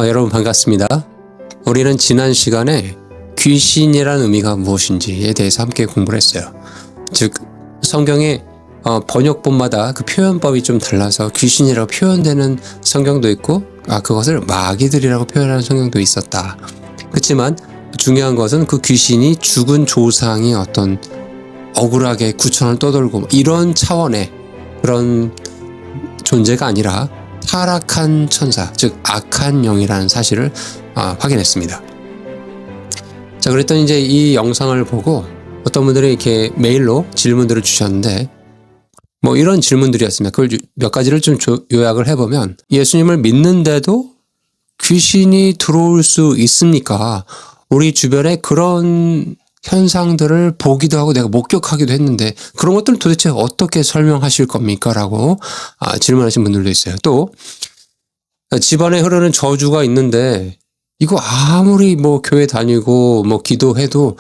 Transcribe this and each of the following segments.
여러분 반갑습니다. 우리는 지난 시간에 귀신이라는 의미가 무엇인지에 대해서 함께 공부를 했어요. 즉 성경의 번역본마다 그 표현법이 좀 달라서 귀신이라고 표현되는 성경도 있고 그것을 마귀들이라고 표현하는 성경도 있었다. 그렇지만 중요한 것은 그 귀신이 죽은 조상이 어떤 억울하게 구천을 떠돌고 이런 차원의 그런 존재가 아니라 타락한 천사, 즉 악한 영이라는 사실을 확인했습니다. 자, 그랬더니 이제 이 영상을 보고 어떤 분들이 이렇게 메일로 질문들을 주셨는데 이런 질문들이었습니다. 그걸 몇 가지를 좀 요약을 해보면, 예수님을 믿는데도 귀신이 들어올 수 있습니까? 우리 주변에 그런 현상들을 보기도 하고 내가 목격하기도 했는데 그런 것들을 도대체 어떻게 설명하실 겁니까? 라고 질문하신 분들도 있어요. 또 집안에 흐르는 저주가 있는데 이거 아무리 교회 다니고 기도해도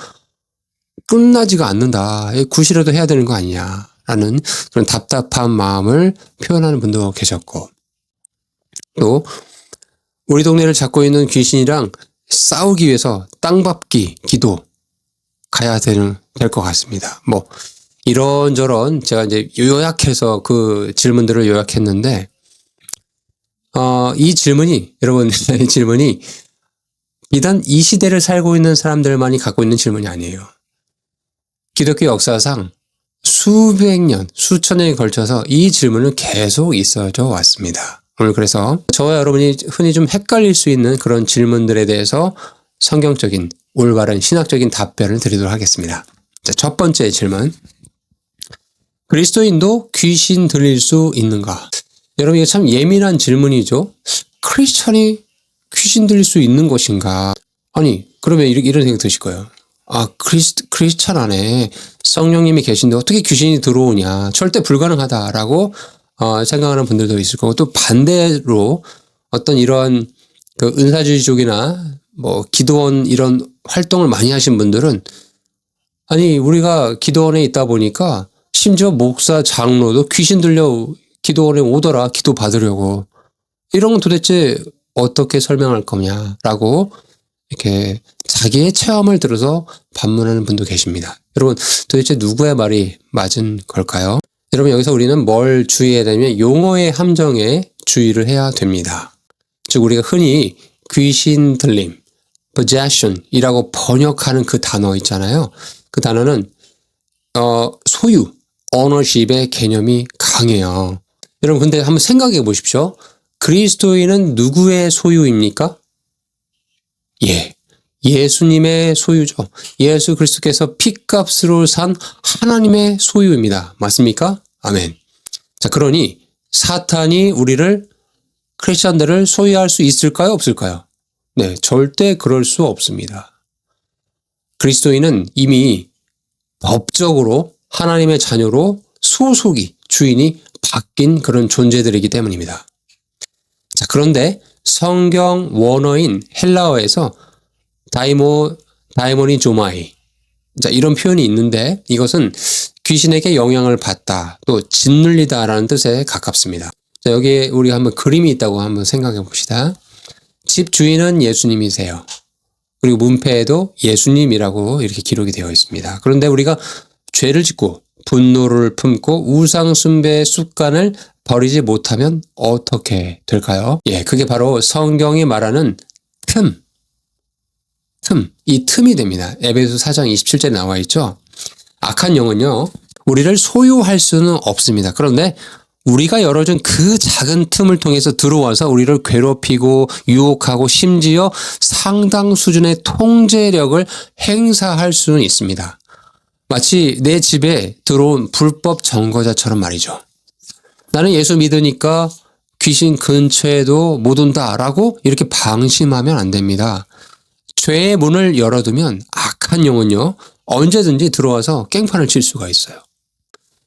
끝나지가 않는다. 굿이라도 해야 되는 거 아니냐 라는 그런 답답한 마음을 표현하는 분도 계셨고, 또 우리 동네를 잡고 있는 귀신이랑 싸우기 위해서 땅밟기 기도 가야 될 것 같습니다. 이런저런 제가 이제 요약해서 그 질문들을 요약했는데, 이 질문이, 여러분, 이 질문이 비단 이 시대를 살고 있는 사람들만이 갖고 있는 질문이 아니에요. 기독교 역사상 수백 년, 수천 년에 걸쳐서 이 질문은 계속 있어져 왔습니다. 오늘 그래서 저와 여러분이 흔히 좀 헷갈릴 수 있는 그런 질문들에 대해서 성경적인 올바른 신학적인 답변을 드리도록 하겠습니다. 자, 첫 번째 질문. 그리스도인도 귀신 들릴 수 있는가? 여러분, 이게 참 예민한 질문이죠. 크리스찬이 귀신 들릴 수 있는 것인가? 아니, 그러면 이런 생각 드실 거예요. 크리스찬 안에 성령님이 계신데 어떻게 귀신이 들어오냐? 절대 불가능하다라고 생각하는 분들도 있을 거고, 또 반대로 어떤 이러한 그 은사주의족이나 기도원 이런 활동을 많이 하신 분들은, 아니, 우리가 기도원에 있다 보니까 심지어 목사, 장로도 귀신 들려 기도원에 오더라, 기도 받으려고. 이런 건 도대체 어떻게 설명할 거냐라고 이렇게 자기의 체험을 들어서 반문하는 분도 계십니다. 여러분, 도대체 누구의 말이 맞은 걸까요? 여러분, 여기서 우리는 뭘 주의해야 되냐면 용어의 함정에 주의를 해야 됩니다. 즉 우리가 흔히 귀신 들림, possession이라고 번역하는 그 단어 있잖아요. 그 단어는 소유, ownership의 개념이 강해요. 여러분, 근데 한번 생각해 보십시오. 그리스도인은 누구의 소유입니까? 예수님의 소유죠. 예수 그리스도께서 피값으로 산 하나님의 소유입니다. 맞습니까? 아멘. 자, 그러니 사탄이 우리를, 크리스천들을 소유할 수 있을까요? 없을까요? 네, 절대 그럴 수 없습니다. 그리스도인은 이미 법적으로 하나님의 자녀로 소속이, 주인이 바뀐 그런 존재들이기 때문입니다. 자, 그런데 성경 원어인 헬라어에서 다이모니조마이, 자, 이런 표현이 있는데 이것은 귀신에게 영향을 받다, 또 짓눌리다라는 뜻에 가깝습니다. 자, 여기에 우리가 한번 그림이 있다고 한번 생각해 봅시다. 집 주인은 예수님이세요. 그리고 문패에도 예수님이라고 이렇게 기록이 되어 있습니다. 그런데 우리가 죄를 짓고 분노를 품고 우상 숭배의 습관을 버리지 못하면 어떻게 될까요? 그게 바로 성경이 말하는 이 틈이 됩니다. 에베소 4장 27절에 나와 있죠. 악한 영은요, 우리를 소유할 수는 없습니다. 그런데 우리가 열어준 그 작은 틈을 통해서 들어와서 우리를 괴롭히고 유혹하고 심지어 상당 수준의 통제력을 행사할 수는 있습니다. 마치 내 집에 들어온 불법 점거자처럼 말이죠. 나는 예수 믿으니까 귀신 근처에도 못 온다라고 이렇게 방심하면 안 됩니다. 죄의 문을 열어두면 악한 영은요, 언제든지 들어와서 깽판을 칠 수가 있어요.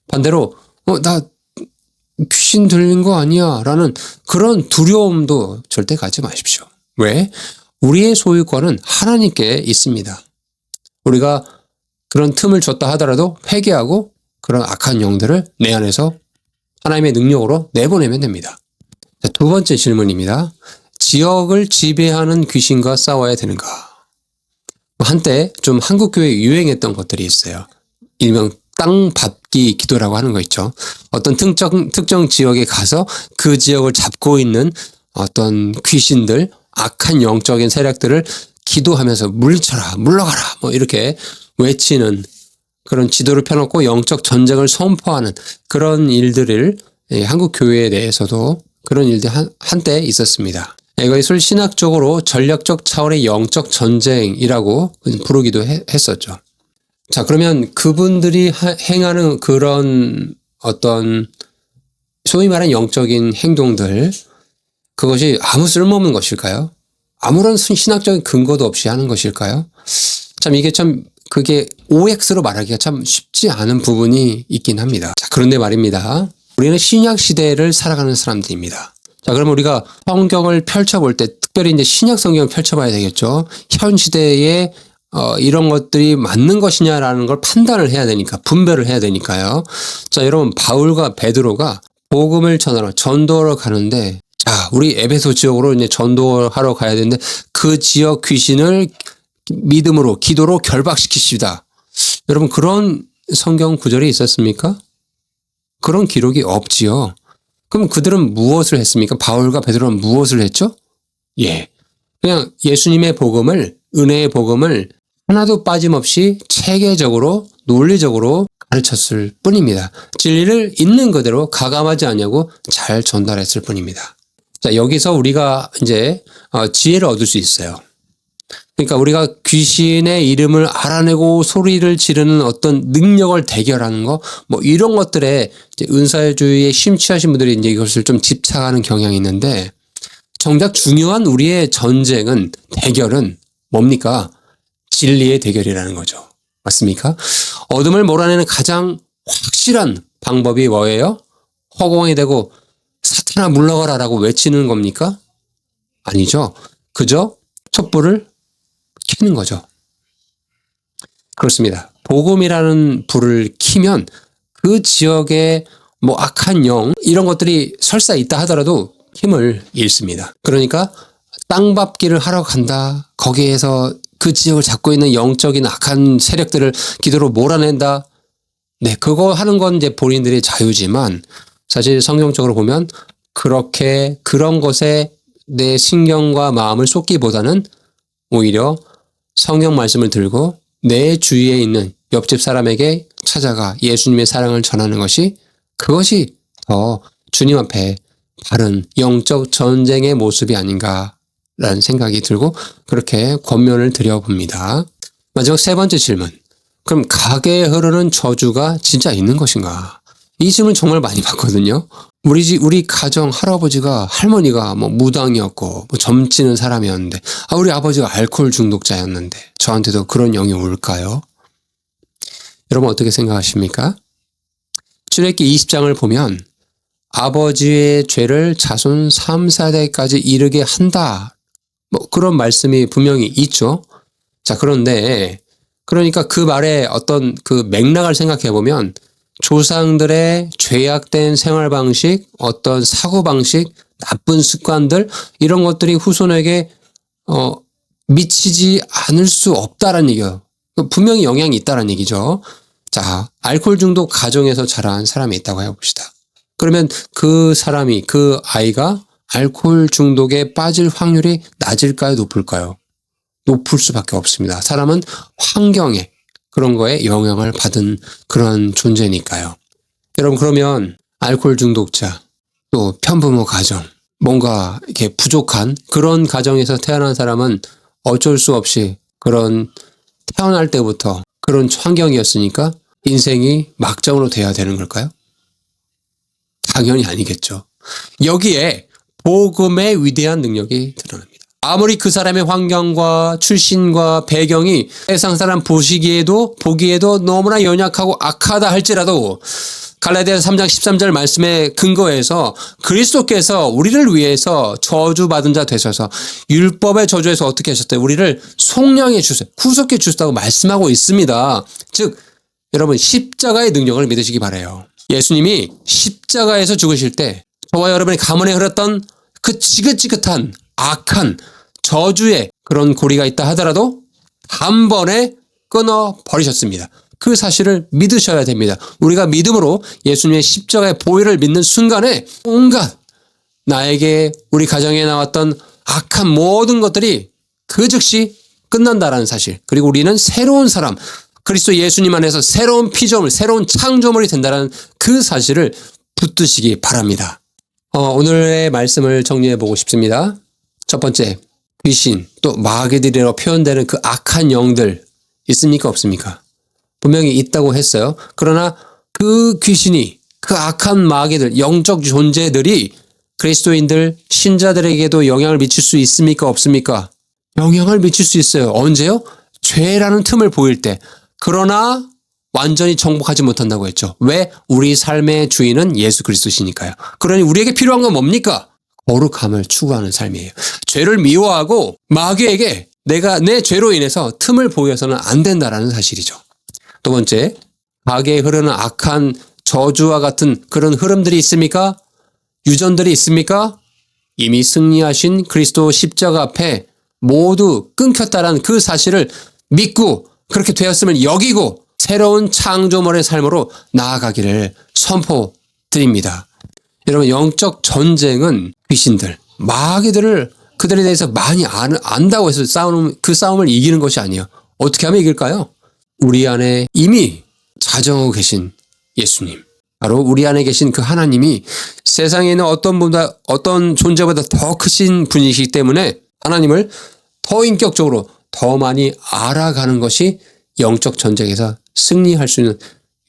반대로 나 귀신 들린 거 아니야 라는 그런 두려움도 절대 갖지 마십시오. 왜? 우리의 소유권은 하나님께 있습니다. 우리가 그런 틈을 줬다 하더라도 회개하고 그런 악한 영들을 내 안에서 하나님의 능력으로 내보내면 됩니다. 자, 두 번째 질문입니다. 지역을 지배하는 귀신과 싸워야 되는가? 한때 좀 한국 교회에 유행했던 것들이 있어요. 일명 땅 밟기 기도라고 하는 거 있죠. 어떤 특정 지역에 가서 그 지역을 잡고 있는 어떤 귀신들, 악한 영적인 세력들을 기도하면서 물리쳐라, 물러가라, 뭐 이렇게 외치는 그런 지도를 펴놓고 영적 전쟁을 선포하는 그런 일들을 한국 교회 내에서도 그런 일들이 한때 있었습니다. 이것을 신학적으로 전략적 차원의 영적 전쟁이라고 부르기도 했었죠. 자, 그러면 그분들이 행하는 그런 어떤 소위 말하는 영적인 행동들, 그것이 아무 쓸모없는 것일까요? 아무런 신학적인 근거도 없이 하는 것일까요? 참 이게 참 그게 OX로 말하기가 참 쉽지 않은 부분이 있긴 합니다. 자, 그런데 말입니다. 우리는 신약 시대를 살아가는 사람들입니다. 자, 그럼 우리가 성경을 펼쳐볼 때 특별히 이제 신약 성경을 펼쳐봐야 되겠죠. 현 시대에 이런 것들이 맞는 것이냐라는 걸 판단을 해야 되니까, 분별을 해야 되니까요. 자, 여러분, 바울과 베드로가 복음을 전하러, 전도하러 가는데, 자, 우리 에베소 지역으로 이제 전도하러 가야 되는데, 그 지역 귀신을 믿음으로, 기도로 결박시키시다. 여러분, 그런 성경 구절이 있었습니까? 그런 기록이 없지요. 그럼 그들은 무엇을 했습니까? 바울과 베드로는 무엇을 했죠? 예. 그냥 예수님의 복음을, 은혜의 복음을 하나도 빠짐없이 체계적으로, 논리적으로 가르쳤을 뿐입니다. 진리를 있는 그대로 가감하지 않냐고 잘 전달했을 뿐입니다. 자, 여기서 우리가 이제 지혜를 얻을 수 있어요. 그러니까 우리가 귀신의 이름을 알아내고 소리를 지르는 어떤 능력을 대결하는 거, 뭐 이런 것들에 이제 은사주의에 심취하신 분들이 이제 이것을 좀 집착하는 경향이 있는데, 정작 중요한 우리의 전쟁은, 대결은 뭡니까? 진리의 대결이라는 거죠. 맞습니까? 어둠을 몰아내는 가장 확실한 방법이 뭐예요? 허공이 되고 사탄아 물러가라라고 외치는 겁니까? 아니죠. 그저 촛불을 켜는 거죠. 그렇습니다. 복음이라는 불을 켜면 그 지역에 뭐 악한 영 이런 것들이 설사 있다 하더라도 힘을 잃습니다. 그러니까 땅밟기를 하러 간다. 거기에서 그 지역을 잡고 있는 영적인 악한 세력들을 기도로 몰아낸다. 네, 그거 하는 건 이제 본인들의 자유지만 사실 성경적으로 보면 그렇게 그런 것에 내 신경과 마음을 쏟기보다는 오히려 성경 말씀을 들고 내 주위에 있는 옆집 사람에게 찾아가 예수님의 사랑을 전하는 것이, 그것이 더 주님 앞에 바른 영적 전쟁의 모습이 아닌가라는 생각이 들고 그렇게 권면을 드려봅니다. 마지막 세 번째 질문. 그럼 가게에 흐르는 저주가 진짜 있는 것인가? 이 질문 정말 많이 받거든요. 우리 가정 할아버지가, 할머니가 뭐 무당이었고 뭐 점치는 사람이었는데, 우리 아버지가 알코올 중독자였는데 저한테도 그런 영이 올까요? 여러분 어떻게 생각하십니까? 출애굽기 20장을 보면 아버지의 죄를 자손 3, 4대까지 이르게 한다. 뭐 그런 말씀이 분명히 있죠. 자, 그런데 그러니까 그 말의 어떤 그 맥락을 생각해 보면 조상들의 죄악된 생활 방식, 어떤 사고 방식, 나쁜 습관들 이런 것들이 후손에게 미치지 않을 수 없다라는 얘기예요. 분명히 영향이 있다라는 얘기죠. 자, 알코올 중독 가정에서 자란 사람이 있다고 해봅시다. 그러면 그 사람이, 그 아이가 알코올 중독에 빠질 확률이 낮을까요? 높을까요? 높을 수밖에 없습니다. 사람은 환경에 그런 거에 영향을 받은 그런 존재니까요. 여러분, 그러면 알코올 중독자, 또 편부모 가정, 뭔가 이렇게 부족한 그런 가정에서 태어난 사람은 어쩔 수 없이 그런 태어날 때부터 그런 환경이었으니까 인생이 막장으로 돼야 되는 걸까요? 당연히 아니겠죠. 여기에 복음의 위대한 능력이 드러납니다. 아무리 그 사람의 환경과 출신과 배경이 세상 사람 보기에도 너무나 연약하고 악하다 할지라도 갈라디아서 3장 13절 말씀에 근거해서 그리스도께서 우리를 위해서 저주받은 자 되셔서 율법의 저주에서 어떻게 하셨대요? 우리를 속량해 주세요. 구속해 주셨다고 말씀하고 있습니다. 즉 여러분 십자가의 능력을 믿으시기 바라요. 예수님이 십자가에서 죽으실 때 저와 여러분의 가문에 흘렀던 그 지긋지긋한 악한 저주의 그런 고리가 있다 하더라도 단번에 끊어버리셨습니다. 그 사실을 믿으셔야 됩니다. 우리가 믿음으로 예수님의 십자가의 보혈을 믿는 순간에 온갖 나에게 우리 가정에 나왔던 악한 모든 것들이 그 즉시 끝난다라는 사실, 그리고 우리는 새로운 사람, 그리스도 예수님 안에서 새로운 피조물, 새로운 창조물이 된다는 그 사실을 붙드시기 바랍니다. 오늘의 말씀을 정리해 보고 싶습니다. 첫 번째, 귀신, 또 마귀들이라고 표현되는 그 악한 영들 있습니까, 없습니까? 분명히 있다고 했어요. 그러나 그 귀신이, 그 악한 마귀들, 영적 존재들이 그리스도인들, 신자들에게도 영향을 미칠 수 있습니까, 없습니까? 영향을 미칠 수 있어요. 언제요? 죄라는 틈을 보일 때. 그러나 완전히 정복하지 못한다고 했죠. 왜? 우리 삶의 주인은 예수 그리스도시니까요. 그러니 우리에게 필요한 건 뭡니까? 거룩함을 추구하는 삶이에요. 죄를 미워하고 마귀에게 내가 내 죄로 인해서 틈을 보여서는 안 된다라는 사실이죠. 두 번째, 가게에 흐르는 악한 저주와 같은 그런 흐름들이 있습니까? 유전들이 있습니까? 이미 승리하신 그리스도 십자가 앞에 모두 끊겼다라는 그 사실을 믿고 그렇게 되었음을 여기고 새로운 창조물의 삶으로 나아가기를 선포드립니다. 여러분, 영적 전쟁은 귀신들, 마귀들을 그들에 대해서 많이 안다고 해서 그 싸움을 이기는 것이 아니에요. 어떻게 하면 이길까요? 우리 안에 이미 자정하고 계신 예수님, 바로 우리 안에 계신 그 하나님이 세상에 있는 어떤 존재보다 더 크신 분이시기 때문에 하나님을 더 인격적으로 더 많이 알아가는 것이 영적 전쟁에서 승리할 수 있는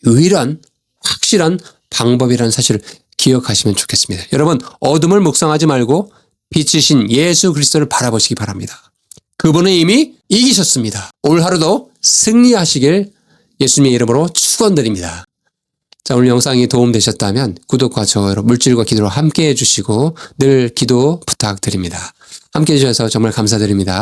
유일한 확실한 방법이라는 사실을 기억하시면 좋겠습니다. 여러분, 어둠을 묵상하지 말고 빛이신 예수 그리스도를 바라보시기 바랍니다. 그분은 이미 이기셨습니다. 올 하루도 승리하시길 예수님의 이름으로 축원드립니다. 자, 오늘 영상이 도움되셨다면 구독과 좋아요, 물질과 기도로 함께 해주시고 늘 기도 부탁드립니다. 함께 해주셔서 정말 감사드립니다.